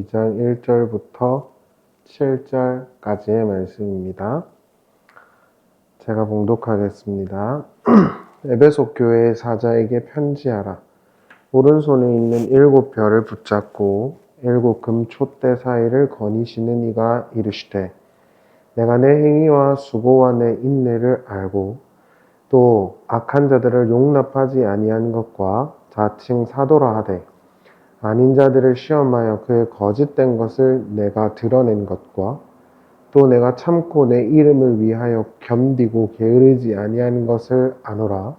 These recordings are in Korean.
2장 1절부터 7절까지의 말씀입니다. 제가 봉독하겠습니다. 에베소 교회의 사자에게 편지하라. 오른손에 있는 7별을 붙잡고 7 금촛대 사이를 거니시는 이가 이르시되, 내가 내 행위와 수고와 내 인내를 알고 또 악한 자들을 용납하지 아니한 것과 자칭 사도라 하되, 아닌 자들을 시험하여 그의 거짓된 것을 내가 드러낸 것과 또 내가 참고 내 이름을 위하여 견디고 게으르지 아니한 것을 아노라.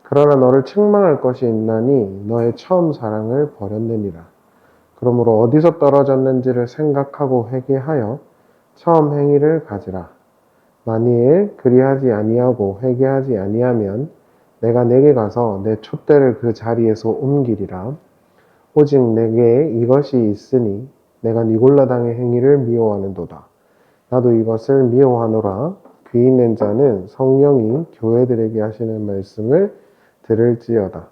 그러나 너를 책망할 것이 있나니 너의 처음 사랑을 버렸느니라. 그러므로 어디서 떨어졌는지를 생각하고 회개하여 처음 행위를 가지라. 만일 그리하지 아니하고 회개하지 아니하면 내가 내게 가서 내 촛대를 그 자리에서 옮기리라. 오직 내게 이것이 있으니 내가 니골라당의 행위를 미워하는도다. 나도 이것을 미워하노라. 귀 있는 자는 성령이 교회들에게 하시는 말씀을 들을지어다.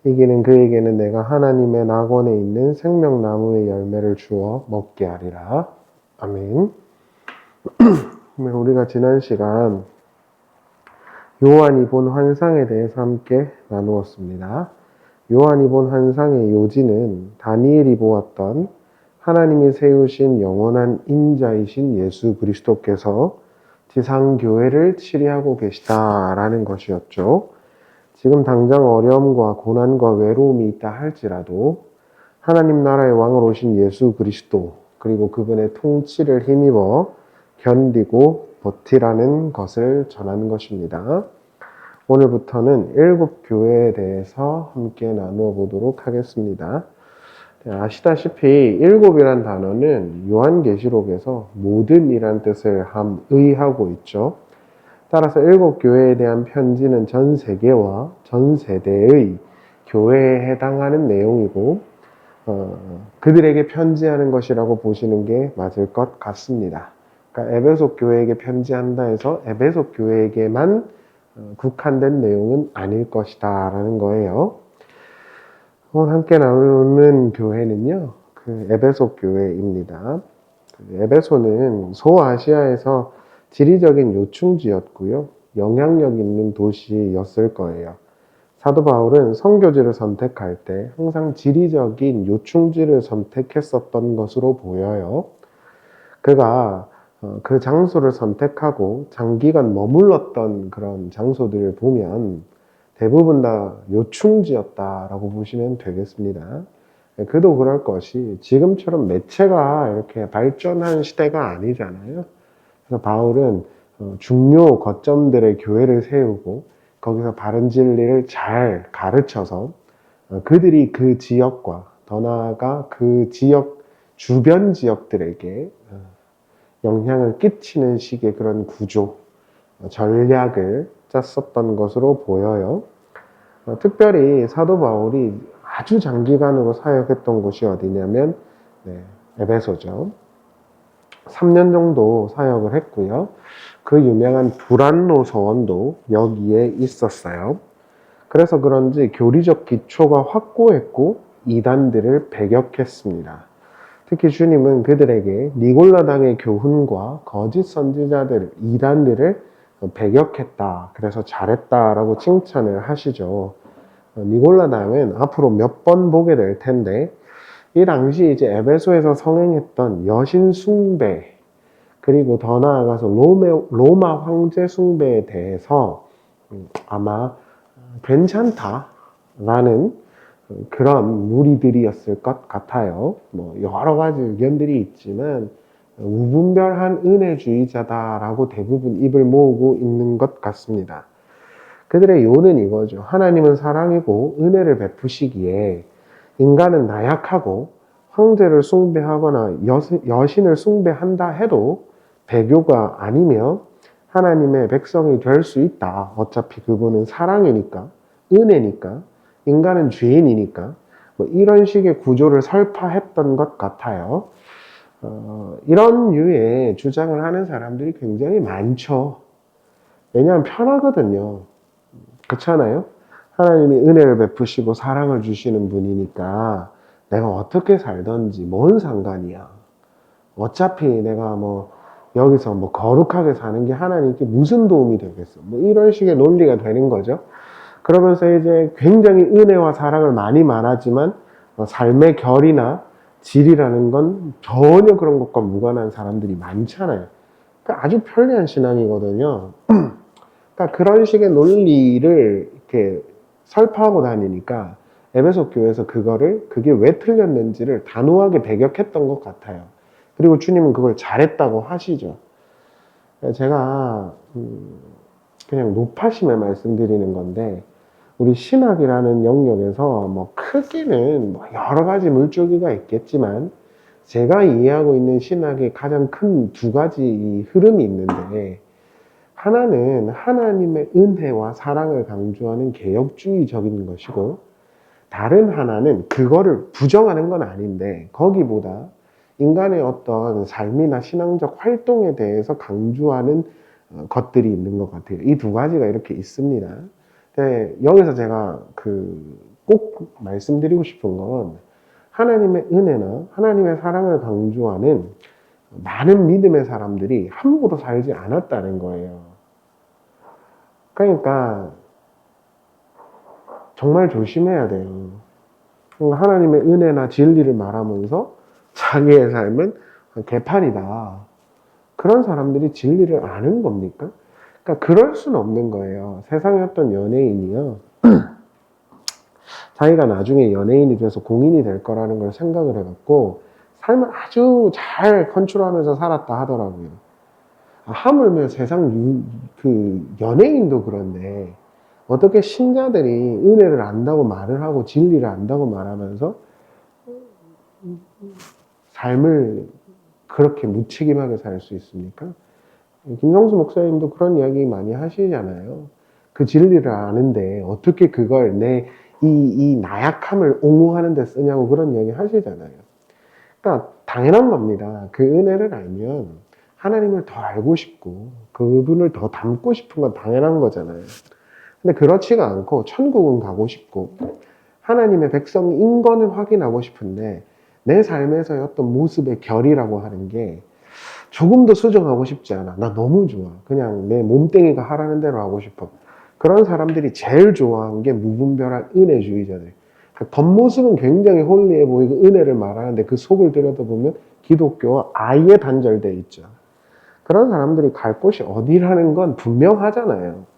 이기는 그에게는 내가 하나님의 낙원에 있는 생명나무의 열매를 주어 먹게 하리라. 아멘. 우리가 지난 시간 요한이 본 환상에 대해서 함께 나누었습니다. 요한이 본 환상의 요지는 다니엘이 보았던 하나님이 세우신 영원한 인자이신 예수 그리스도께서 지상교회를 치리하고 계시다라는 것이었죠. 지금 당장 어려움과 고난과 외로움이 있다 할지라도 하나님 나라의 왕으로 오신 예수 그리스도, 그리고 그분의 통치를 힘입어 견디고 버티라는 것을 전하는 것입니다. 오늘부터는 7 교회에 대해서 함께 나누어 보도록 하겠습니다. 아시다시피 7이란 단어는 요한계시록에서 모든이란 뜻을 의하고 있죠. 따라서 7 교회에 대한 편지는 전 세계와 전 세대의 교회에 해당하는 내용이고 그들에게 편지하는 것이라고 보시는 게 맞을 것 같습니다. 그러니까 에베소 교회에게 편지한다 해서 에베소 교회에게만 국한된 내용은 아닐 것이다 라는 거예요. 오늘 함께 나누는 교회는요, 에베소 교회입니다. 에베소는 소아시아에서 지리적인 요충지였고요, 영향력 있는 도시였을 거예요. 사도 바울은 선교지를 선택할 때 항상 지리적인 요충지를 선택했었던 것으로 보여요. 그가 그 장소를 선택하고 장기간 머물렀던 그런 장소들을 보면 대부분 다 요충지였다라고 보시면 되겠습니다. 그도 그럴 것이 지금처럼 매체가 이렇게 발전한 시대가 아니잖아요. 그래서 바울은 중요 거점들의 교회를 세우고 거기서 바른 진리를 잘 가르쳐서 그들이 그 지역과 더 나아가 그 지역 주변 지역들에게 영향을 끼치는 식의 그런 구조, 전략을 짰었던 것으로 보여요. 특별히 사도 바울이 아주 장기간으로 사역했던 곳이 어디냐면 에베소죠. 3년 정도 사역을 했고요. 그 유명한 브란노 서원도 여기에 있었어요. 그래서 그런지 교리적 기초가 확고했고 이단들을 배격했습니다. 특히 주님은 그들에게 니골라당의 교훈과 거짓 선지자들, 이단들을 배격했다. 그래서 잘했다라고 칭찬을 하시죠. 니골라당은 앞으로 몇 번 보게 될 텐데, 이 당시 이제 에베소에서 성행했던 여신 숭배, 그리고 더 나아가서 로마 황제 숭배에 대해서 아마 괜찮다라는 그런 무리들이었을 것 같아요. 여러 가지 의견들이 있지만 우분별한 은혜주의자다라고 대부분 입을 모으고 있는 것 같습니다. 그들의 요는 이거죠. 하나님은 사랑이고 은혜를 베푸시기에 인간은 나약하고 황제를 숭배하거나 여신을 숭배한다 해도 배교가 아니며 하나님의 백성이 될 수 있다. 어차피 그분은 사랑이니까, 은혜니까, 인간은 죄인이니까 이런 식의 구조를 설파했던 것 같아요. 이런 류의 주장을 하는 사람들이 굉장히 많죠. 왜냐하면 편하거든요. 그렇잖아요? 하나님이 은혜를 베푸시고 사랑을 주시는 분이니까 내가 어떻게 살든지 뭔 상관이야. 어차피 내가 뭐 여기서 뭐 거룩하게 사는 게 하나님께 무슨 도움이 되겠어. 뭐 이런 식의 논리가 되는 거죠. 그러면서 이제 굉장히 은혜와 사랑을 많이 말하지만 삶의 결이나 질이라는 건 전혀 그런 것과 무관한 사람들이 많잖아요. 그러니까 아주 편리한 신앙이거든요. 그러니까 그런 식의 논리를 이렇게 설파하고 다니니까 에베소 교회에서 그게 왜 틀렸는지를 단호하게 배격했던 것 같아요. 그리고 주님은 그걸 잘했다고 하시죠. 제가 그냥 높아심에 말씀드리는 건데, 우리 신학이라는 영역에서 뭐 크게는 뭐 여러 가지 물줄기가 있겠지만, 제가 이해하고 있는 신학의 가장 큰 두 가지 흐름이 있는데, 하나는 하나님의 은혜와 사랑을 강조하는 개혁주의적인 것이고, 다른 하나는 그거를 부정하는 건 아닌데 거기보다 인간의 어떤 삶이나 신앙적 활동에 대해서 강조하는 것들이 있는 것 같아요. 이 두 가지가 이렇게 있습니다. 여기서 제가 꼭 말씀드리고 싶은 건, 하나님의 은혜나 하나님의 사랑을 강조하는 많은 믿음의 사람들이 함부로 살지 않았다는 거예요. 그러니까 정말 조심해야 돼요. 하나님의 은혜나 진리를 말하면서 자기의 삶은 개판이다. 그런 사람들이 진리를 아는 겁니까? 그러니까 그럴 수는 없는 거예요. 세상에 어떤 연예인이요, 자기가 나중에 연예인이 돼서 공인이 될 거라는 걸 생각을 해갖고 삶을 아주 잘 컨트롤하면서 살았다 하더라고요. 하물며 세상 연예인도 그런데 어떻게 신자들이 은혜를 안다고 말을 하고 진리를 안다고 말하면서 삶을 그렇게 무책임하게 살 수 있습니까? 김성수 목사님도 그런 이야기 많이 하시잖아요. 그 진리를 아는데 어떻게 그걸 이 나약함을 옹호하는 데 쓰냐고 그런 이야기 하시잖아요. 그러니까 당연한 겁니다. 그 은혜를 알면 하나님을 더 알고 싶고 그분을 더 닮고 싶은 건 당연한 거잖아요. 근데 그렇지가 않고 천국은 가고 싶고 하나님의 백성인 거는 확인하고 싶은데 내 삶에서의 어떤 모습의 결이라고 하는 게 조금 더 수정하고 싶지 않아. 나 너무 좋아. 그냥 내 몸뚱이가 하라는 대로 하고 싶어. 그런 사람들이 제일 좋아하는 게 무분별한 은혜주의자들. 겉모습은 굉장히 홀리해 보이고 은혜를 말하는데 그 속을 들여다보면 기독교와 아예 단절되어 있죠. 그런 사람들이 갈 곳이 어디라는 건 분명하잖아요.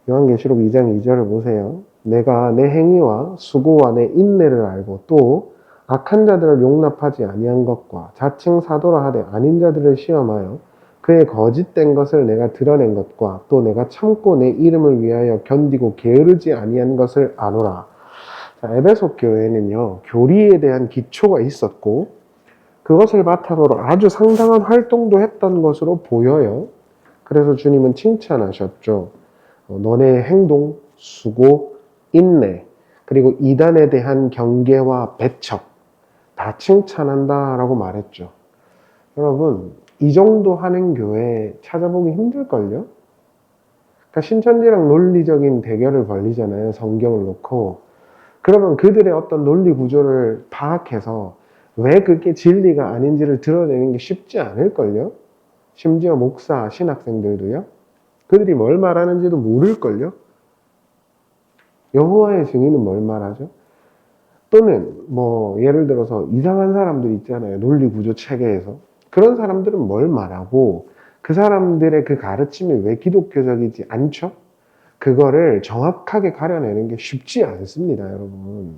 요한계시록 2장 2절을 보세요. 내가 내 행위와 수고와 내 인내를 알고 또 악한 자들을 용납하지 아니한 것과 자칭 사도라 하되 아닌 자들을 시험하여 그의 거짓된 것을 내가 드러낸 것과 또 내가 참고 내 이름을 위하여 견디고 게으르지 아니한 것을 아노라. 자, 에베소 교회는요, 교리에 대한 기초가 있었고 그것을 바탕으로 아주 상당한 활동도 했던 것으로 보여요. 그래서 주님은 칭찬하셨죠. 너네 행동, 수고, 인내, 그리고 이단에 대한 경계와 배척 다 칭찬한다라고 말했죠. 여러분, 이 정도 하는 교회 찾아보기 힘들걸요? 그러니까 신천지랑 논리적인 대결을 벌리잖아요. 성경을 놓고. 그러면 그들의 어떤 논리 구조를 파악해서 왜 그게 진리가 아닌지를 드러내는 게 쉽지 않을걸요? 심지어 목사, 신학생들도요. 그들이 뭘 말하는지도 모를걸요? 여호와의 증인은 뭘 말하죠? 또는 뭐 예를 들어서 이상한 사람들 있잖아요. 논리 구조 체계에서. 그런 사람들은 뭘 말하고 그 사람들의 그 가르침이 왜 기독교적이지 않죠? 그거를 정확하게 가려내는 게 쉽지 않습니다, 여러분.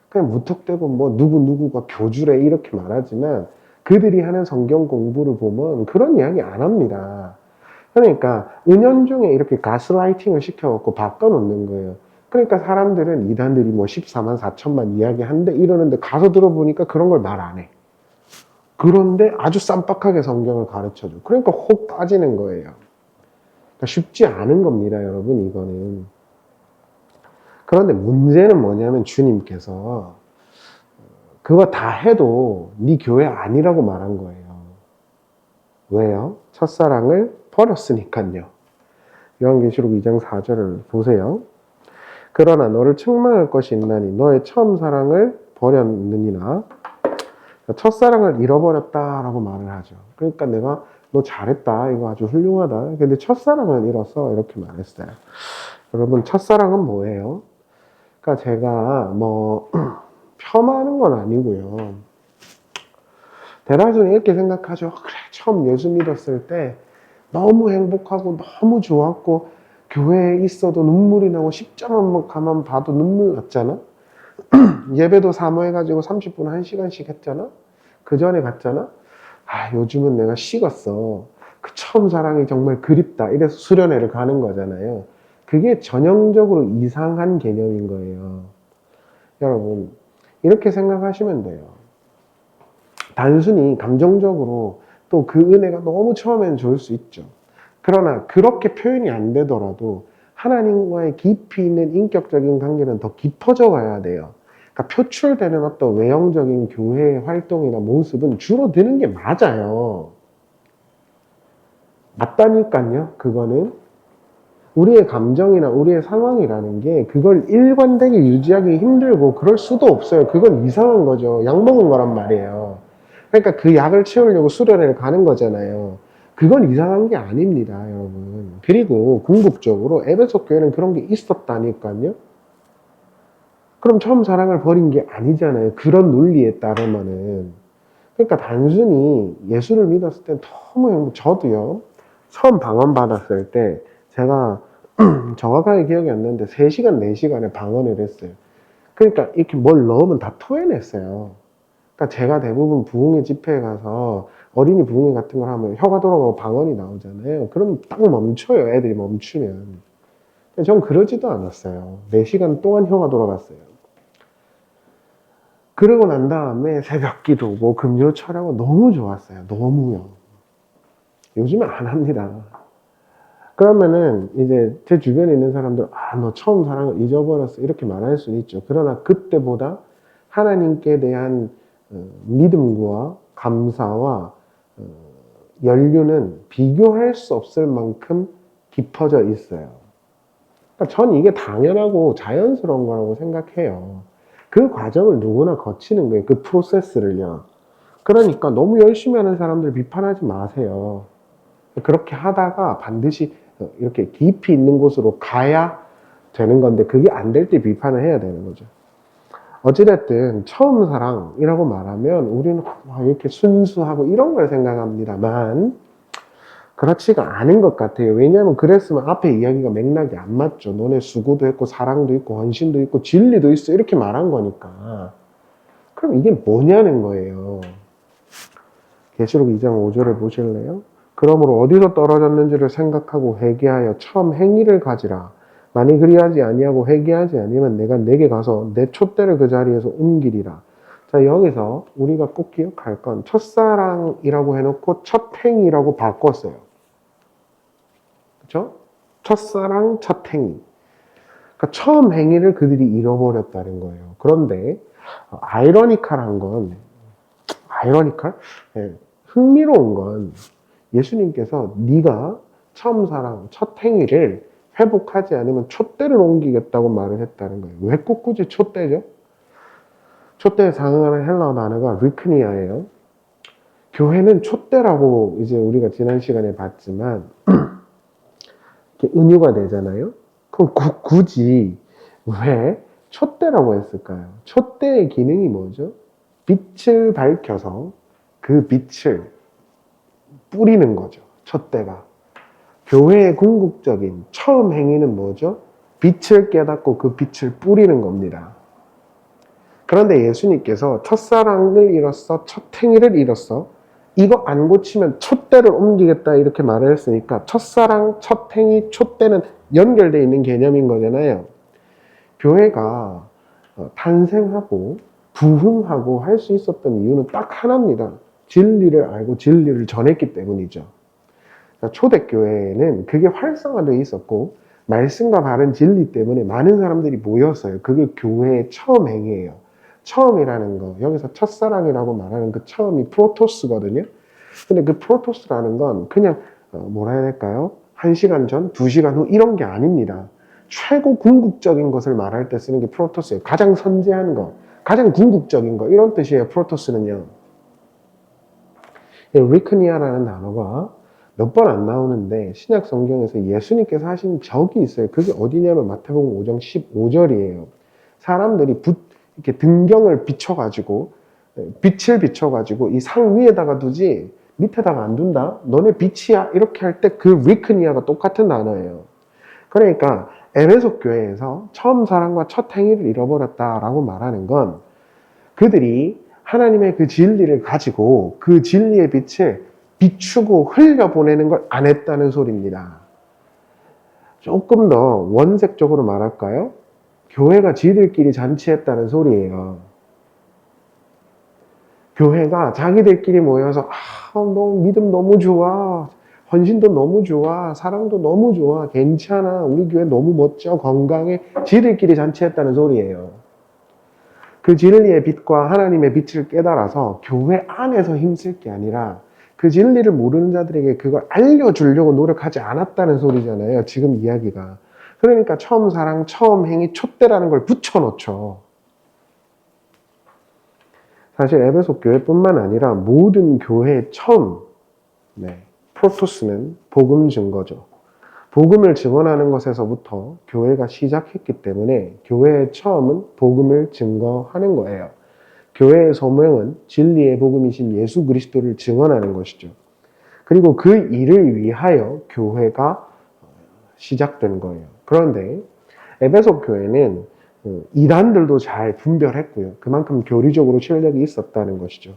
그냥 무턱대고 뭐 누구누구가 교주래 이렇게 말하지만 그들이 하는 성경 공부를 보면 그런 이야기 안 합니다. 그러니까 은연중에 이렇게 가스라이팅을 시켜갖고 바꿔놓는 거예요. 그러니까 사람들은 이단들이 뭐 14만 4천만 이야기한데 이러는데 가서 들어보니까 그런 걸 말 안 해. 그런데 아주 쌈박하게 성경을 가르쳐줘. 그러니까 혹 빠지는 거예요. 그러니까 쉽지 않은 겁니다, 여러분, 이거는. 그런데 문제는 뭐냐면 주님께서 그거 다 해도 네 교회 아니라고 말한 거예요. 왜요? 첫사랑을 버렸으니까요. 요한계시록 2장 4절을 보세요. 그러나 너를 책망할 것이 있나니 너의 처음 사랑을 버렸느니라. 첫사랑을 잃어버렸다라고 말을 하죠. 그러니까 내가 너 잘했다, 이거 아주 훌륭하다. 근데 첫사랑을 잃었어, 이렇게 말했어요. 여러분, 첫사랑은 뭐예요? 그러니까 제가 뭐 폄하하는 건 아니고요. 대다수는 이렇게 생각하죠. 그래, 처음 예수 믿었을 때 너무 행복하고 너무 좋았고 교회에 있어도 눈물이 나고 십자만 가만 봐도 눈물 났잖아. 예배도 사모해가지고 30분 1시간씩 했잖아. 그 전에 갔잖아. 아, 요즘은 내가 식었어. 그 처음 사랑이 정말 그립다. 이래서 수련회를 가는 거잖아요. 그게 전형적으로 이상한 개념인 거예요. 여러분, 이렇게 생각하시면 돼요. 단순히 감정적으로 또 그 은혜가 너무 처음에는 좋을 수 있죠. 그러나 그렇게 표현이 안 되더라도 하나님과의 깊이 있는 인격적인 관계는 더 깊어져 가야 돼요. 그러니까 표출되는 어떤 외형적인 교회의 활동이나 모습은 줄어드는 게 맞아요. 맞다니까요. 그거는 우리의 감정이나 우리의 상황이라는 게 그걸 일관되게 유지하기 힘들고 그럴 수도 없어요. 그건 이상한 거죠. 약 먹은 거란 말이에요. 그러니까 그 약을 채우려고 수련회를 가는 거잖아요. 그건 이상한 게 아닙니다, 여러분. 그리고 궁극적으로 에베소 교회는 그런 게 있었다니까요. 그럼 처음 사랑을 버린 게 아니잖아요. 그런 논리에 따르면은. 그러니까 단순히 예수를 믿었을 때 너무 저도요. 처음 방언 받았을 때 제가 정확하게 기억이 안 나는데 3시간, 4시간에 방언을 했어요. 그러니까 이렇게 뭘 넣으면 다 토해냈어요. 그러니까 제가 대부분 부흥회 집회에 가서 어린이 부흥회 같은 걸 하면 혀가 돌아가고 방언이 나오잖아요. 그럼 딱 멈춰요. 애들이 멈추면. 전 그러지도 않았어요. 4시간 동안 혀가 돌아갔어요. 그러고 난 다음에 새벽 기도고 금요 철야고 너무 좋았어요. 너무요. 요즘은 안 합니다. 그러면은 이제 제 주변에 있는 사람들, 아, 너 처음 사랑을 잊어버렸어, 이렇게 말할 수는 있죠. 그러나 그때보다 하나님께 대한 믿음과 감사와 연륜은 비교할 수 없을 만큼 깊어져 있어요. 그러니까 전 이게 당연하고 자연스러운 거라고 생각해요. 그 과정을 누구나 거치는 거예요. 그 프로세스를요. 그러니까 너무 열심히 하는 사람들 비판하지 마세요. 그렇게 하다가 반드시 이렇게 깊이 있는 곳으로 가야 되는 건데 그게 안 될 때 비판을 해야 되는 거죠. 어찌됐든 처음 사랑이라고 말하면 우리는 이렇게 순수하고 이런 걸 생각합니다만 그렇지가 않은 것 같아요. 왜냐하면 그랬으면 앞에 이야기가 맥락이 안 맞죠. 너네 수고도 했고 사랑도 있고 헌신도 있고 진리도 있어 이렇게 말한 거니까. 그럼 이게 뭐냐는 거예요. 계시록 2장 5절을 보실래요? 그러므로 어디서 떨어졌는지를 생각하고 회개하여 처음 행위를 가지라. 만일 그리하지 아니하고 회개하지 아니면 내가 내게 가서 내 촛대를 그 자리에서 옮기리라. 자, 여기서 우리가 꼭 기억할 건 첫사랑이라고 해놓고 첫 행위라고 바꿨어요. 그렇죠? 첫사랑, 첫 행위. 그러니까 처음 행위를 그들이 잃어버렸다는 거예요. 그런데 아이러니컬한 건 아이러니컬? 네, 흥미로운 건 예수님께서 네가 처음 사랑, 첫 행위를 회복하지 않으면 촛대를 옮기겠다고 말을 했다는 거예요. 왜 꼭 굳이 촛대죠? 촛대에 상응하는 헬라어 단어가 리크니아예요. 교회는 촛대라고 이제 우리가 지난 시간에 봤지만 이렇게 은유가 되잖아요. 그럼 굳이 왜 촛대라고 했을까요? 촛대의 기능이 뭐죠? 빛을 밝혀서 그 빛을 뿌리는 거죠. 촛대가. 교회의 궁극적인 처음 행위는 뭐죠? 빛을 깨닫고 그 빛을 뿌리는 겁니다. 그런데 예수님께서 첫사랑을 잃었어, 첫 행위를 잃었어, 이거 안 고치면 촛대를 옮기겠다 이렇게 말을 했으니까 첫사랑, 첫 행위, 촛대는 연결되어 있는 개념인 거잖아요. 교회가 탄생하고 부흥하고 할 수 있었던 이유는 딱 하나입니다. 진리를 알고 진리를 전했기 때문이죠. 초대교회에는 그게 활성화되어 있었고 말씀과 바른 진리 때문에 많은 사람들이 모였어요. 그게 교회의 처음 행위예요. 처음이라는 거, 여기서 첫사랑이라고 말하는 그 처음이 프로토스거든요. 근데 그 프로토스라는 건 그냥 뭐라 해야 될까요? 1시간 전, 2시간 후 이런 게 아닙니다. 최고 궁극적인 것을 말할 때 쓰는 게 프로토스예요. 가장 선재한 것, 가장 궁극적인 거 이런 뜻이에요. 프로토스는요. 리크니아라는 단어가 몇 번 안 나오는데 신약 성경에서 예수님께서 하신 적이 있어요. 그게 어디냐면 마태복음 5장 15절이에요. 사람들이 이렇게 등경을 비춰가지고 빛을 비춰가지고 이 상 위에다가 두지 밑에다가 안 둔다. 너네 빛이야. 이렇게 할 때 그 리크니아가 똑같은 단어예요. 그러니까 에베소 교회에서 처음 사랑과 첫 행위를 잃어버렸다라고 말하는 건 그들이 하나님의 그 진리를 가지고 그 진리의 빛을 비추고 흘려보내는 걸 안 했다는 소리입니다. 조금 더 원색적으로 말할까요? 교회가 지들끼리 잔치했다는 소리예요. 교회가 자기들끼리 모여서 너 믿음 너무 좋아, 헌신도 너무 좋아, 사랑도 너무 좋아, 괜찮아, 우리 교회 너무 멋져, 건강해, 지들끼리 잔치했다는 소리예요. 그 진리의 빛과 하나님의 빛을 깨달아서 교회 안에서 힘쓸 게 아니라 그 진리를 모르는 자들에게 그걸 알려주려고 노력하지 않았다는 소리잖아요. 지금 이야기가. 그러니까 처음 사랑, 처음 행위, 촛대라는 걸 붙여놓죠. 사실 에베소 교회뿐만 아니라 모든 교회의 처음, 프로토스는 복음 증거죠. 복음을 증언하는 것에서부터 교회가 시작했기 때문에 교회의 처음은 복음을 증거하는 거예요. 교회의 소명은 진리의 복음이신 예수 그리스도를 증언하는 것이죠. 그리고 그 일을 위하여 교회가 시작된 거예요. 그런데 에베소 교회는 이단들도 잘 분별했고요. 그만큼 교리적으로 실력이 있었다는 것이죠.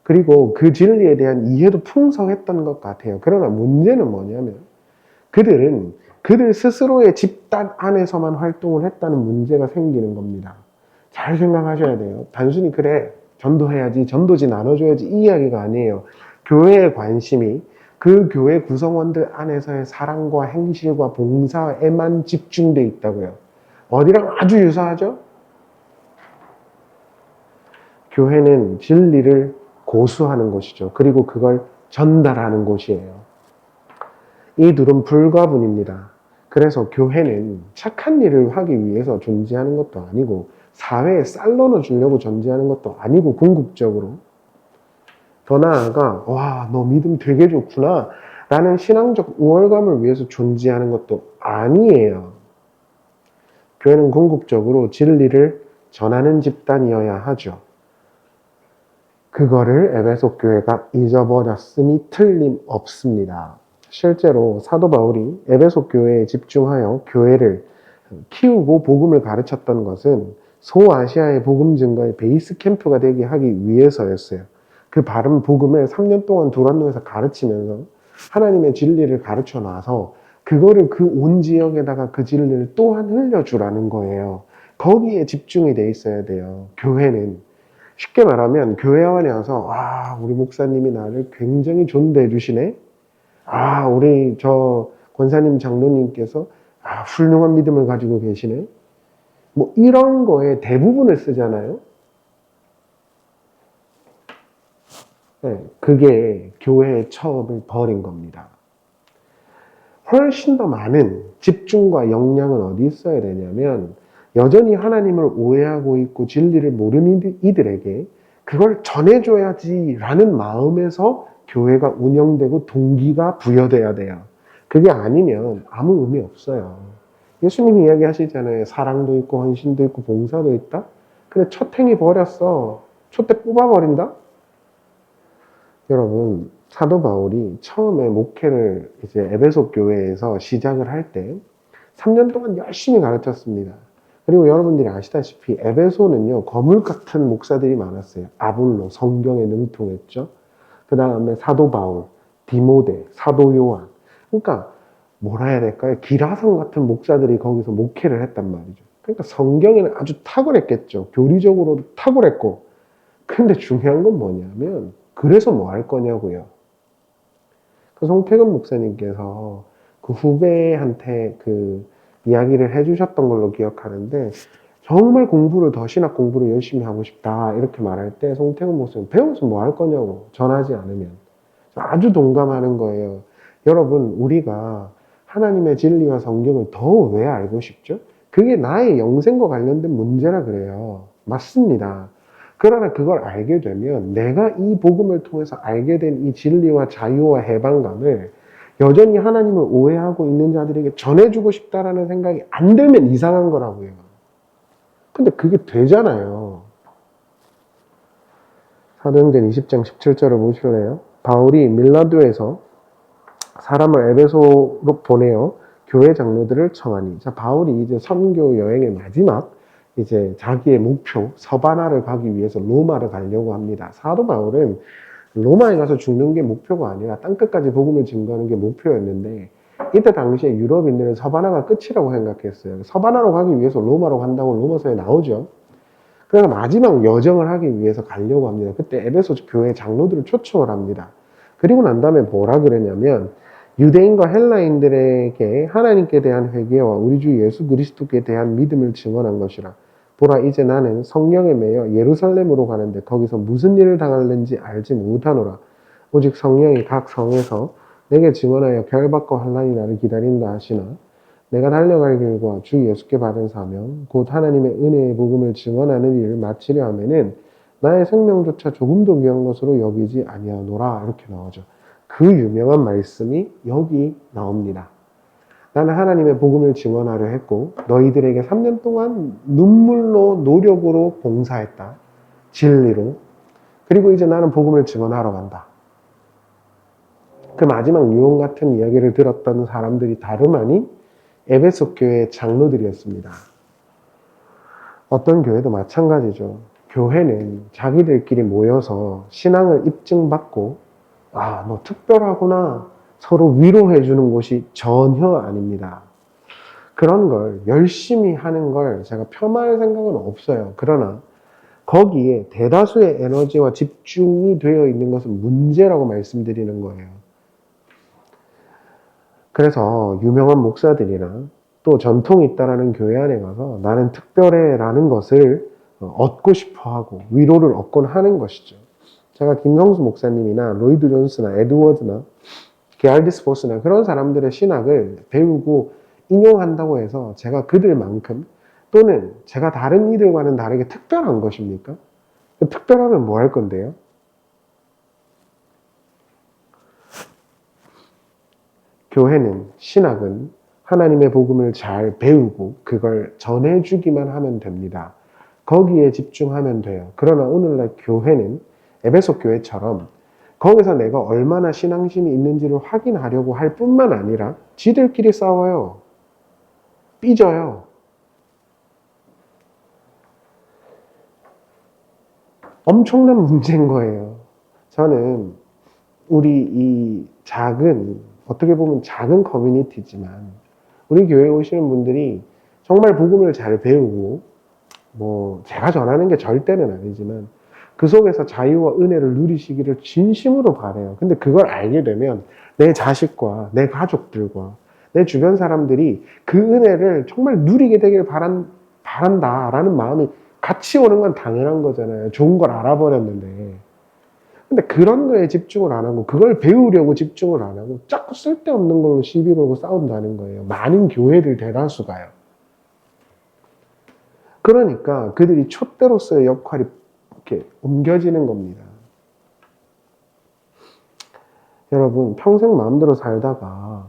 그리고 그 진리에 대한 이해도 풍성했던 것 같아요. 그러나 문제는 뭐냐면 그들은 그들 스스로의 집단 안에서만 활동을 했다는 문제가 생기는 겁니다. 잘 생각하셔야 돼요. 단순히 그래 전도해야지, 전도지 나눠줘야지 이 이야기가 아니에요. 교회의 관심이 그 교회 구성원들 안에서의 사랑과 행실과 봉사에만 집중되어 있다고요. 어디랑 아주 유사하죠? 교회는 진리를 고수하는 곳이죠. 그리고 그걸 전달하는 곳이에요. 이 둘은 불가분입니다. 그래서 교회는 착한 일을 하기 위해서 존재하는 것도 아니고 사회에 쌀 넣어주려고 존재하는 것도 아니고 궁극적으로 더 나아가 와, 너 믿음 되게 좋구나 라는 신앙적 우월감을 위해서 존재하는 것도 아니에요. 교회는 궁극적으로 진리를 전하는 집단이어야 하죠. 그거를 에베소 교회가 잊어버렸음이 틀림없습니다. 실제로 사도 바울이 에베소 교회에 집중하여 교회를 키우고 복음을 가르쳤던 것은 소아시아의 복음 증거의 베이스 캠프가 되게 하기 위해서였어요. 그 바른 복음을 3년 동안 두란노에서 가르치면서 하나님의 진리를 가르쳐 놔서 그거를 그 온 지역에다가 그 진리를 또한 흘려주라는 거예요. 거기에 집중이 돼 있어야 돼요. 교회는. 쉽게 말하면 교회 안에 와서 우리 목사님이 나를 굉장히 존대해 주시네. 우리 저 권사님 장로님께서 훌륭한 믿음을 가지고 계시네. 뭐 이런 거에 대부분을 쓰잖아요. 그게 교회의 처음을 버린 겁니다. 훨씬 더 많은 집중과 역량은 어디 있어야 되냐면 여전히 하나님을 오해하고 있고 진리를 모르는 이들에게 그걸 전해줘야지 라는 마음에서 교회가 운영되고 동기가 부여돼야 돼요. 그게 아니면 아무 의미 없어요. 예수님이 이야기하시잖아요. 사랑도 있고 헌신도 있고 봉사도 있다. 근데 첫 행위 버렸어. 촛대 뽑아버린다? 여러분, 사도 바울이 처음에 목회를 이제 에베소 교회에서 시작을 할 때 3년 동안 열심히 가르쳤습니다. 그리고 여러분들이 아시다시피 에베소는요, 거물 같은 목사들이 많았어요. 아볼로, 성경에 능통했죠. 그 다음에 사도 바울, 디모데, 사도 요한. 그러니까 뭐라 해야 될까요? 기라성 같은 목사들이 거기서 목회를 했단 말이죠. 그러니까 성경에는 아주 탁월했겠죠. 교리적으로도 탁월했고. 근데 중요한 건 뭐냐면 그래서 뭐 할 거냐고요. 그 송태근 목사님께서 그 후배한테 그 이야기를 해주셨던 걸로 기억하는데 정말 공부를 더 신학 공부를 열심히 하고 싶다 이렇게 말할 때 송태근 목사님 배워서 뭐 할 거냐고 전하지 않으면 아주 동감하는 거예요. 여러분 우리가 하나님의 진리와 성경을 더 왜 알고 싶죠? 그게 나의 영생과 관련된 문제라 그래요. 맞습니다. 그러나 그걸 알게 되면 내가 이 복음을 통해서 알게 된 이 진리와 자유와 해방감을 여전히 하나님을 오해하고 있는 자들에게 전해주고 싶다라는 생각이 안 들면 이상한 거라고요. 근데 그게 되잖아요. 사도행전 20장 17절을 보실래요? 바울이 밀라도에서 사람을 에베소로 보내어 교회 장로들을 청하니. 자, 바울이 이제 선교 여행의 마지막 이제 자기의 목표 서바나를 가기 위해서 로마를 가려고 합니다. 사도 바울은 로마에 가서 죽는 게 목표가 아니라 땅끝까지 복음을 증거하는 게 목표였는데 이때 당시에 유럽인들은 서바나가 끝이라고 생각했어요. 서바나로 가기 위해서 로마로 간다고 로마서에 나오죠. 그래서 마지막 여정을 하기 위해서 가려고 합니다. 그때 에베소 교회 장로들을 초청을 합니다. 그리고 난 다음에 뭐라 그러냐면 유대인과 헬라인들에게 하나님께 대한 회개와 우리 주 예수 그리스도께 대한 믿음을 증언한 것이라. 보라, 이제 나는 성령에 매여 예루살렘으로 가는데 거기서 무슨 일을 당할는지 알지 못하노라. 오직 성령이 각 성에서 내게 증언하여 결박과 환난이 나를 기다린다 하시나 내가 달려갈 길과 주 예수께 받은 사명 곧 하나님의 은혜의 복음을 증언하는 일을 마치려 하면은 나의 생명조차 조금도 귀한 것으로 여기지 아니하노라. 이렇게 나오죠. 그 유명한 말씀이 여기 나옵니다. 나는 하나님의 복음을 증언하려 했고 너희들에게 3년 동안 눈물로 노력으로 봉사했다. 진리로. 그리고 이제 나는 복음을 증언하러 간다. 그 마지막 유언 같은 이야기를 들었던 사람들이 다름 아닌 에베소 교회의 장로들이었습니다. 어떤 교회도 마찬가지죠. 교회는 자기들끼리 모여서 신앙을 입증받고 아, 너 특별하구나 서로 위로해 주는 곳이 전혀 아닙니다. 그런 걸 열심히 하는 걸 제가 폄하할 생각은 없어요. 그러나 거기에 대다수의 에너지와 집중이 되어 있는 것은 문제라고 말씀드리는 거예요. 그래서 유명한 목사들이나 또 전통이 있다라는 교회 안에 가서 나는 특별해 라는 것을 얻고 싶어 하고 위로를 얻곤 하는 것이죠. 제가 김성수 목사님이나 로이드 존스나 에드워드나 게알디스 포스나 그런 사람들의 신학을 배우고 인용한다고 해서 제가 그들만큼 또는 제가 다른 이들과는 다르게 특별한 것입니까? 특별하면 뭐 할 건데요? 교회는, 신학은 하나님의 복음을 잘 배우고 그걸 전해주기만 하면 됩니다. 거기에 집중하면 돼요. 그러나 오늘날 교회는 에베소 교회처럼 거기서 내가 얼마나 신앙심이 있는지를 확인하려고 할 뿐만 아니라 지들끼리 싸워요. 삐져요. 엄청난 문제인 거예요. 저는 우리 이 작은, 어떻게 보면 작은 커뮤니티지만 우리 교회에 오시는 분들이 정말 복음을 잘 배우고 뭐 제가 전하는 게 절대는 아니지만 그 속에서 자유와 은혜를 누리시기를 진심으로 바라요. 근데 그걸 알게 되면 내 자식과 내 가족들과 내 주변 사람들이 그 은혜를 정말 누리게 되길 바란다라는 마음이 같이 오는 건 당연한 거잖아요. 좋은 걸 알아버렸는데. 근데 그런 거에 집중을 안 하고 그걸 배우려고 집중을 안 하고 자꾸 쓸데없는 걸로 시비 걸고 싸운다는 거예요. 많은 교회들 대다수가요. 그러니까 그들이 촛대로서의 역할이 이렇게 옮겨지는 겁니다. 여러분, 평생 마음대로 살다가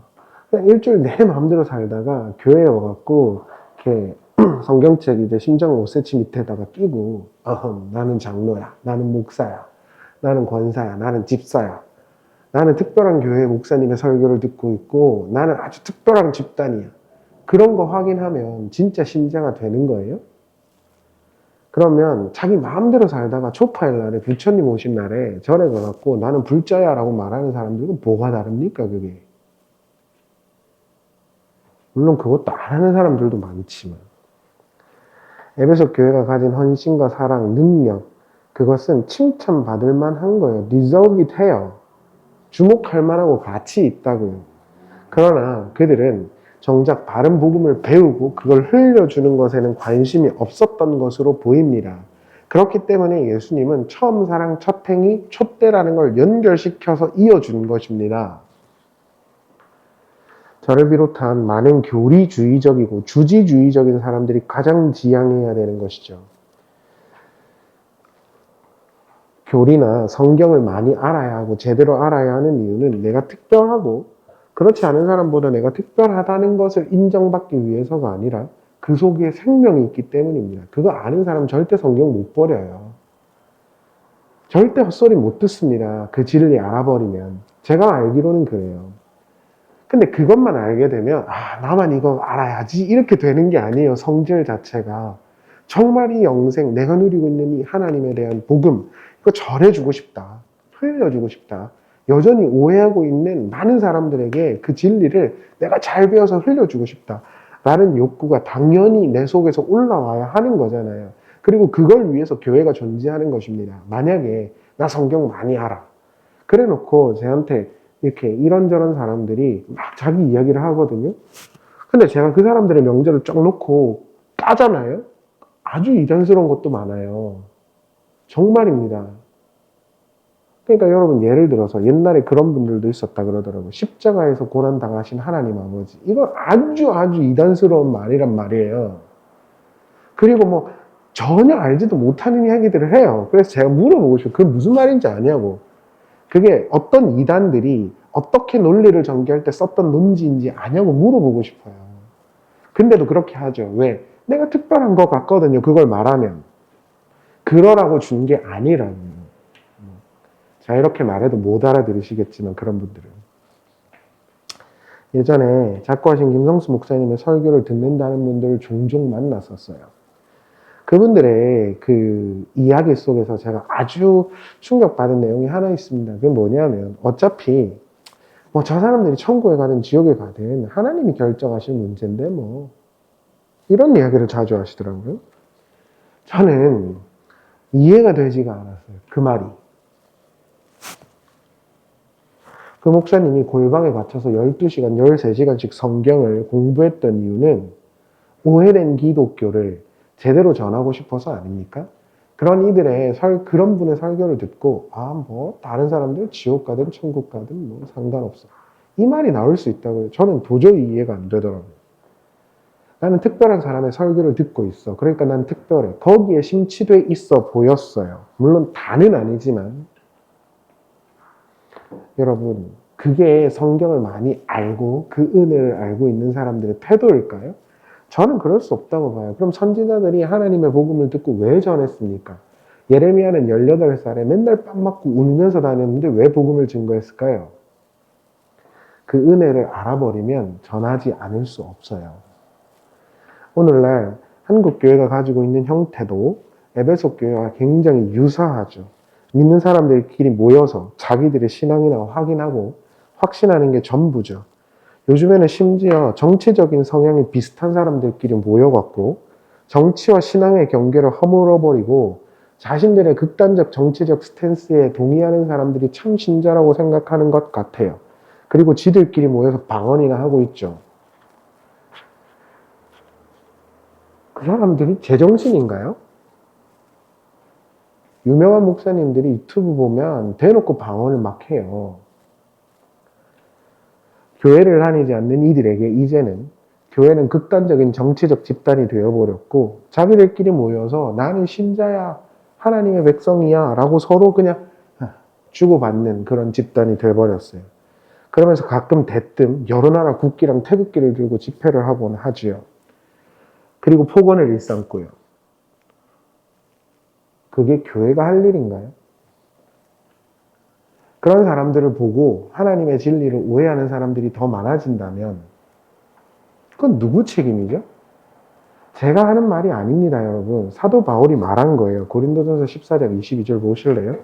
그냥 일주일 내 마음대로 살다가 교회에 와갖고 이렇게 성경책 이제 심장 5cm 밑에다가 끼고 나는 장로야, 나는 목사야, 나는 권사야, 나는 집사야, 나는 특별한 교회 목사님의 설교를 듣고 있고 나는 아주 특별한 집단이야. 그런 거 확인하면 진짜 신자가 되는 거예요? 그러면 자기 마음대로 살다가 초파일 날에 부처님 오신 날에 절에 가갖고 나는 불자야 라고 말하는 사람들은 뭐가 다릅니까 그게? 물론 그것도 안 하는 사람들도 많지만 에베소 교회가 가진 헌신과 사랑, 능력 그것은 칭찬받을 만한 거예요. deserve it 해요. 주목할 만하고 가치 있다고요. 그러나 그들은 정작 바른 복음을 배우고 그걸 흘려주는 것에는 관심이 없었던 것으로 보입니다. 그렇기 때문에 예수님은 처음 사랑, 첫 행위, 촛대라는 걸 연결시켜서 이어준 것입니다. 저를 비롯한 많은 교리주의적이고 주지주의적인 사람들이 가장 지향해야 되는 것이죠. 교리나 성경을 많이 알아야 하고 제대로 알아야 하는 이유는 내가 특별하고 그렇지 않은 사람보다 내가 특별하다는 것을 인정받기 위해서가 아니라 그 속에 생명이 있기 때문입니다. 그거 아는 사람 절대 성경 못 버려요. 절대 헛소리 못 듣습니다. 그 진리 알아버리면. 제가 알기로는 그래요. 근데 그것만 알게 되면 나만 이거 알아야지 이렇게 되는 게 아니에요. 성질 자체가. 정말 이 영생 내가 누리고 있는 이 하나님에 대한 복음 이거 전해주고 싶다. 흘려주고 싶다. 여전히 오해하고 있는 많은 사람들에게 그 진리를 내가 잘 배워서 흘려주고 싶다. 라는 욕구가 당연히 내 속에서 올라와야 하는 거잖아요. 그리고 그걸 위해서 교회가 존재하는 것입니다. 만약에 나 성경 많이 알아. 그래 놓고 저한테 이렇게 이런저런 사람들이 막 자기 이야기를 하거든요. 근데 제가 그 사람들의 명제를 쫙 놓고 까잖아요. 아주 이단스러운 것도 많아요. 정말입니다. 그러니까 여러분 예를 들어서 옛날에 그런 분들도 있었다 그러더라고요. 십자가에서 고난 당하신 하나님 아버지. 이건 아주 이단스러운 말이란 말이에요. 그리고 뭐 전혀 알지도 못하는 이야기들을 해요. 그래서 제가 물어보고 싶어요. 그게 무슨 말인지 아냐고. 그게 어떤 이단들이 어떻게 논리를 전개할 때 썼던 논지인지 아냐고 물어보고 싶어요. 근데도 그렇게 하죠. 왜? 내가 특별한 것 같거든요. 그걸 말하면. 그러라고 준 게 아니라고요. 자, 이렇게 말해도 못 알아들으시겠지만 그런 분들은. 예전에 작고하신 김성수 목사님의 설교를 듣는다는 분들을 종종 만났었어요. 그분들의 그 이야기 속에서 제가 아주 충격받은 내용이 하나 있습니다. 그게 뭐냐면 어차피 뭐 저 사람들이 천국에 가든 지옥에 가든 하나님이 결정하실 문제인데 뭐 이런 이야기를 자주 하시더라고요. 저는 이해가 되지가 않았어요. 그 말이. 그 목사님이 골방에 갇혀서 12시간, 13시간씩 성경을 공부했던 이유는 오해된 기독교를 제대로 전하고 싶어서 아닙니까? 그런 이들의 그런 분의 설교를 듣고 뭐 다른 사람들 지옥 가든 천국 가든 뭐 상관없어. 이 말이 나올 수 있다고요. 저는 도저히 이해가 안 되더라고요. 나는 특별한 사람의 설교를 듣고 있어. 그러니까 난 특별해. 거기에 심취돼 있어 보였어요. 물론 다는 아니지만 여러분 그게 성경을 많이 알고 그 은혜를 알고 있는 사람들의 태도일까요? 저는 그럴 수 없다고 봐요. 그럼 선지자들이 하나님의 복음을 듣고 왜 전했습니까? 예레미야는 18살에 맨날 빵 맞고 울면서 다녔는데 왜 복음을 증거했을까요? 그 은혜를 알아버리면 전하지 않을 수 없어요. 오늘날 한국 교회가 가지고 있는 형태도 에베소 교회와 굉장히 유사하죠. 믿는 사람들끼리 모여서 자기들의 신앙이나 확인하고 확신하는 게 전부죠. 요즘에는 심지어 정치적인 성향이 비슷한 사람들끼리 모여갖고 정치와 신앙의 경계를 허물어버리고 자신들의 극단적 정치적 스탠스에 동의하는 사람들이 참 신자라고 생각하는 것 같아요. 그리고 지들끼리 모여서 방언이나 하고 있죠. 그 사람들이 제정신인가요? 유명한 목사님들이 유튜브 보면 대놓고 방언을 막 해요. 교회를 다니지 않는 이들에게 이제는 교회는 극단적인 정치적 집단이 되어버렸고 자기들끼리 모여서 나는 신자야, 하나님의 백성이야 라고 서로 그냥 주고받는 그런 집단이 되어버렸어요. 그러면서 가끔 대뜸 여러 나라 국기랑 태극기를 들고 집회를 하곤 하지요. 그리고 폭언을 일삼고요. 그게 교회가 할 일인가요? 그런 사람들을 보고 하나님의 진리를 오해하는 사람들이 더 많아진다면 그건 누구 책임이죠? 제가 하는 말이 아닙니다, 여러분. 사도 바울이 말한 거예요. 고린도전서 14장 22절 보실래요?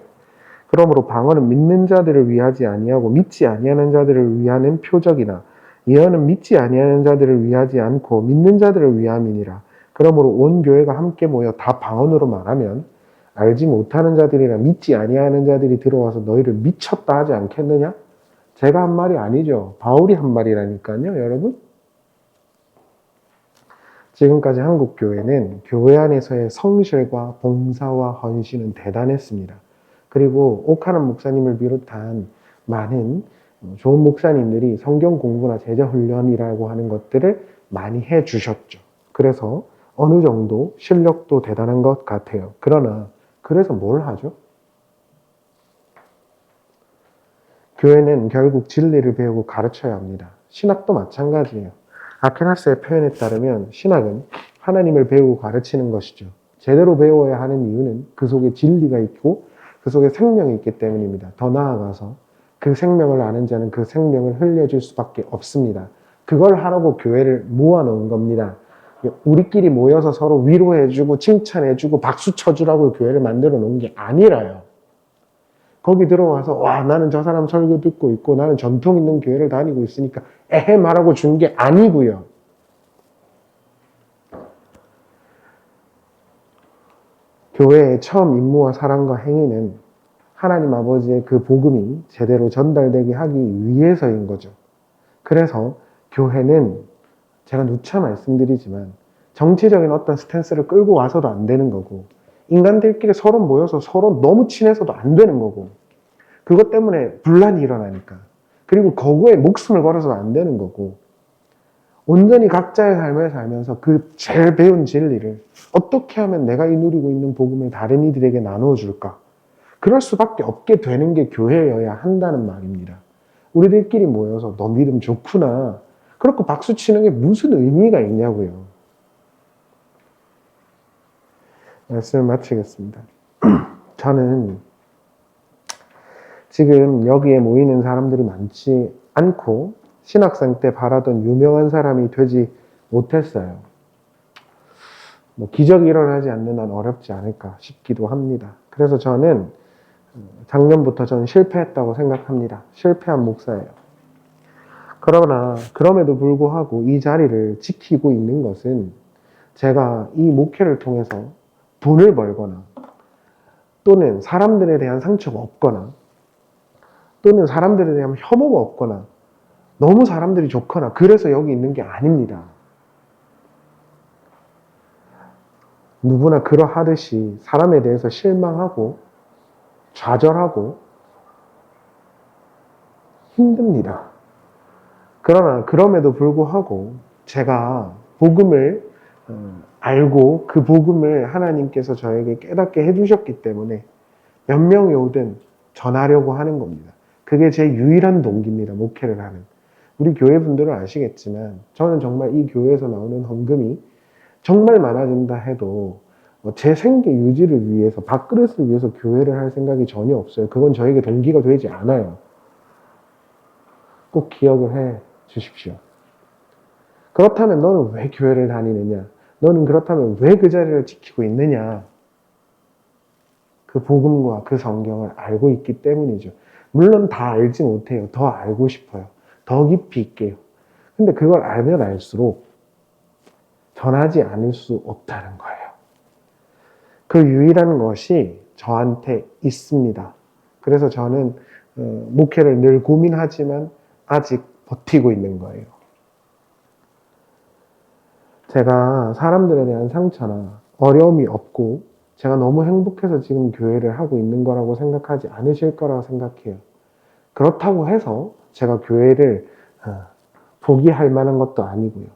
그러므로 방언은 믿는 자들을 위하지 아니하고 믿지 아니하는 자들을 위하는 표적이나 예언은 믿지 아니하는 자들을 위하지 않고 믿는 자들을 위함이니라. 그러므로 온 교회가 함께 모여 다 방언으로 말하면 알지 못하는 자들이나 믿지 아니하는 자들이 들어와서 너희를 미쳤다 하지 않겠느냐? 제가 한 말이 아니죠. 바울이 한 말이라니까요, 여러분. 지금까지 한국 교회는 교회 안에서의 성실과 봉사와 헌신은 대단했습니다. 그리고 옥하는 목사님을 비롯한 많은 좋은 목사님들이 성경 공부나 제자 훈련이라고 하는 것들을 많이 해 주셨죠. 그래서 어느 정도 실력도 대단한 것 같아요. 그러나 그래서 뭘 하죠? 교회는 결국 진리를 배우고 가르쳐야 합니다. 신학도 마찬가지예요. 아케나스의 표현에 따르면 신학은 하나님을 배우고 가르치는 것이죠. 제대로 배워야 하는 이유는 그 속에 진리가 있고 그 속에 생명이 있기 때문입니다. 더 나아가서 그 생명을 아는 자는 그 생명을 흘려줄 수밖에 없습니다. 그걸 하라고 교회를 모아놓은 겁니다. 우리끼리 모여서 서로 위로해주고 칭찬해주고 박수 쳐주라고 교회를 만들어 놓은 게 아니라요. 거기 들어와서 와 나는 저 사람 설교 듣고 있고 나는 전통 있는 교회를 다니고 있으니까 에헤 말하고 준 게 아니고요. 교회의 처음 임무와 사랑과 행위는 하나님 아버지의 그 복음이 제대로 전달되게 하기 위해서인 거죠. 그래서 교회는 제가 누차 말씀드리지만 정치적인 어떤 스탠스를 끌고 와서도 안 되는 거고 인간들끼리 서로 모여서 서로 너무 친해서도 안 되는 거고 그것 때문에 분란이 일어나니까 그리고 거기에 목숨을 걸어서도 안 되는 거고 온전히 각자의 삶을 살면서 그 제일 배운 진리를 어떻게 하면 내가 이 누리고 있는 복음을 다른 이들에게 나누어 줄까? 그럴 수밖에 없게 되는 게 교회여야 한다는 말입니다. 우리들끼리 모여서 너 믿음 좋구나. 그렇고 박수 치는 게 무슨 의미가 있냐고요. 말씀을 마치겠습니다. 저는 지금 여기에 모이는 사람들이 많지 않고 신학생 때 바라던 유명한 사람이 되지 못했어요. 기적이 일어나지 않는 한 어렵지 않을까 싶기도 합니다. 그래서 저는 작년부터 저는 실패했다고 생각합니다. 실패한 목사예요. 그러나 그럼에도 불구하고 이 자리를 지키고 있는 것은 제가 이 목회를 통해서 돈을 벌거나 또는 사람들에 대한 상처가 없거나 또는 사람들에 대한 혐오가 없거나 너무 사람들이 좋거나 그래서 여기 있는 게 아닙니다. 누구나 그러하듯이 사람에 대해서 실망하고 좌절하고 힘듭니다. 그러나 그럼에도 불구하고 제가 복음을 알고 그 복음을 하나님께서 저에게 깨닫게 해주셨기 때문에 몇 명이 오든 전하려고 하는 겁니다. 그게 제 유일한 동기입니다. 목회를 하는. 우리 교회 분들은 아시겠지만 저는 정말 이 교회에서 나오는 헌금이 정말 많아진다 해도 제 생계 유지를 위해서 밥그릇을 위해서 교회를 할 생각이 전혀 없어요. 그건 저에게 동기가 되지 않아요. 꼭 기억을 해 주십시오. 그렇다면 너는 왜 교회를 다니느냐? 너는 그렇다면 왜 그 자리를 지키고 있느냐? 그 복음과 그 성경을 알고 있기 때문이죠. 물론 다 알지 못해요. 더 알고 싶어요. 더 깊이 있게요. 근데 그걸 알면 알수록 전하지 않을 수 없다는 거예요. 그 유일한 것이 저한테 있습니다. 그래서 저는 목회를 늘 고민하지만 아직 버티고 있는 거예요. 제가 사람들에 대한 상처나 어려움이 없고 제가 너무 행복해서 지금 교회를 하고 있는 거라고 생각하지 않으실 거라고 생각해요. 그렇다고 해서 제가 교회를 포기할 만한 것도 아니고요.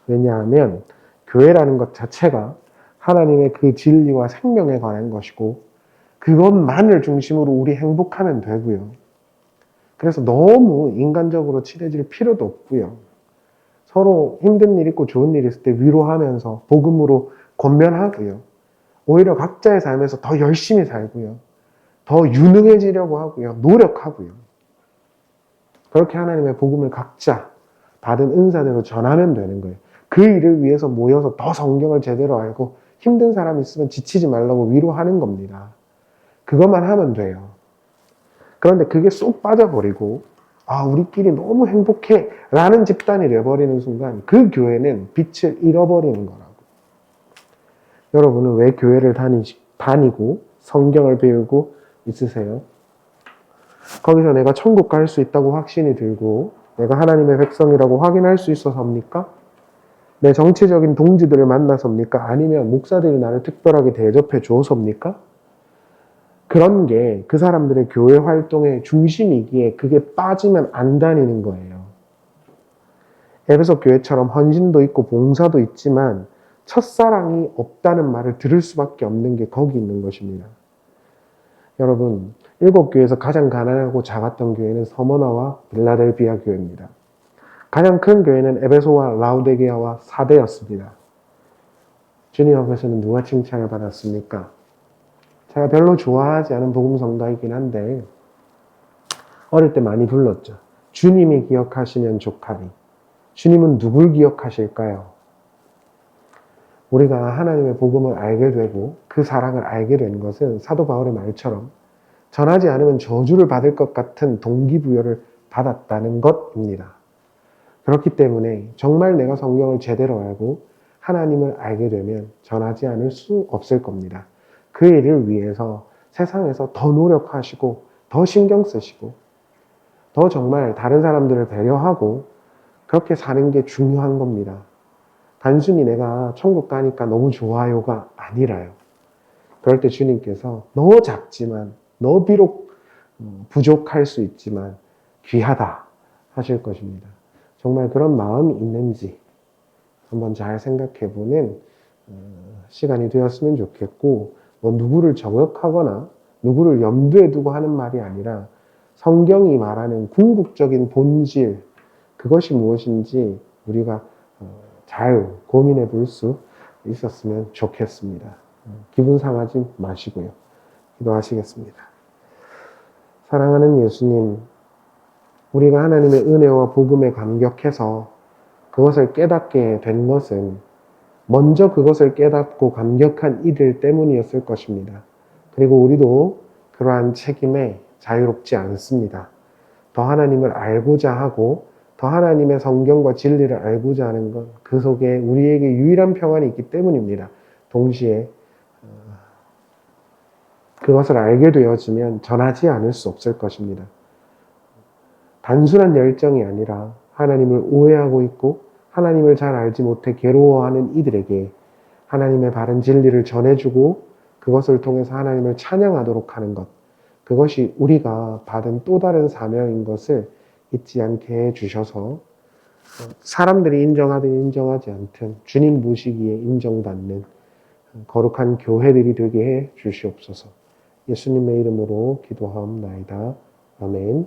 왜냐하면 교회라는 것 자체가 하나님의 그 진리와 생명에 관한 것이고 그것만을 중심으로 우리 행복하면 되고요. 그래서 너무 인간적으로 친해질 필요도 없고요. 서로 힘든 일 있고 좋은 일 있을 때 위로하면서 복음으로 권면하고요. 오히려 각자의 삶에서 더 열심히 살고요. 더 유능해지려고 하고요. 노력하고요. 그렇게 하나님의 복음을 각자 받은 은사대로 전하면 되는 거예요. 그 일을 위해서 모여서 더 성경을 제대로 알고 힘든 사람 있으면 지치지 말라고 위로하는 겁니다. 그것만 하면 돼요. 그런데 그게 쏙 빠져버리고 우리끼리 너무 행복해 라는 집단이 돼버리는 순간 그 교회는 빛을 잃어버리는 거라고. 여러분은 왜 교회를 다니고 성경을 배우고 있으세요? 거기서 내가 천국 갈 수 있다고 확신이 들고 내가 하나님의 백성이라고 확인할 수 있어서입니까? 내 정치적인 동지들을 만나서입니까? 아니면 목사들이 나를 특별하게 대접해 주어서입니까? 그런 게 그 사람들의 교회 활동의 중심이기에 그게 빠지면 안 다니는 거예요. 에베소 교회처럼 헌신도 있고 봉사도 있지만 첫사랑이 없다는 말을 들을 수밖에 없는 게 거기 있는 것입니다. 여러분, 일곱 교회에서 가장 가난하고 작았던 교회는 서머나와 빌라델비아 교회입니다. 가장 큰 교회는 에베소와 라우디게아와 사대였습니다. 주님 앞에서는 누가 칭찬을 받았습니까? 제가 별로 좋아하지 않은 복음성가이긴 한데 어릴 때 많이 불렀죠. 주님이 기억하시면 좋하니. 주님은 누굴 기억하실까요? 우리가 하나님의 복음을 알게 되고 그 사랑을 알게 된 것은 사도 바울의 말처럼 전하지 않으면 저주를 받을 것 같은 동기부여를 받았다는 것입니다. 그렇기 때문에 정말 내가 성경을 제대로 알고 하나님을 알게 되면 전하지 않을 수 없을 겁니다. 그 일을 위해서 세상에서 더 노력하시고 더 신경 쓰시고 더 정말 다른 사람들을 배려하고 그렇게 사는 게 중요한 겁니다. 단순히 내가 천국 가니까 너무 좋아요가 아니라요. 그럴 때 주님께서 너 작지만 너 비록 부족할 수 있지만 귀하다 하실 것입니다. 정말 그런 마음이 있는지 한번 잘 생각해보는 시간이 되었으면 좋겠고 뭐 누구를 저격하거나 누구를 염두에 두고 하는 말이 아니라 성경이 말하는 궁극적인 본질 그것이 무엇인지 우리가 잘 고민해 볼 수 있었으면 좋겠습니다. 기분 상하지 마시고요. 기도하시겠습니다. 사랑하는 예수님, 우리가 하나님의 은혜와 복음에 감격해서 그것을 깨닫게 된 것은 먼저 그것을 깨닫고 감격한 이들 때문이었을 것입니다. 그리고 우리도 그러한 책임에 자유롭지 않습니다. 더 하나님을 알고자 하고 더 하나님의 성경과 진리를 알고자 하는 것, 그 속에 우리에게 유일한 평안이 있기 때문입니다. 동시에 그것을 알게 되어지면 전하지 않을 수 없을 것입니다. 단순한 열정이 아니라 하나님을 오해하고 있고 하나님을 잘 알지 못해 괴로워하는 이들에게 하나님의 바른 진리를 전해주고 그것을 통해서 하나님을 찬양하도록 하는 것, 그것이 우리가 받은 또 다른 사명인 것을 잊지 않게 해주셔서 사람들이 인정하든 인정하지 않든 주님 보시기에 인정받는 거룩한 교회들이 되게 해 주시옵소서. 예수님의 이름으로 기도하옵나이다. 아멘.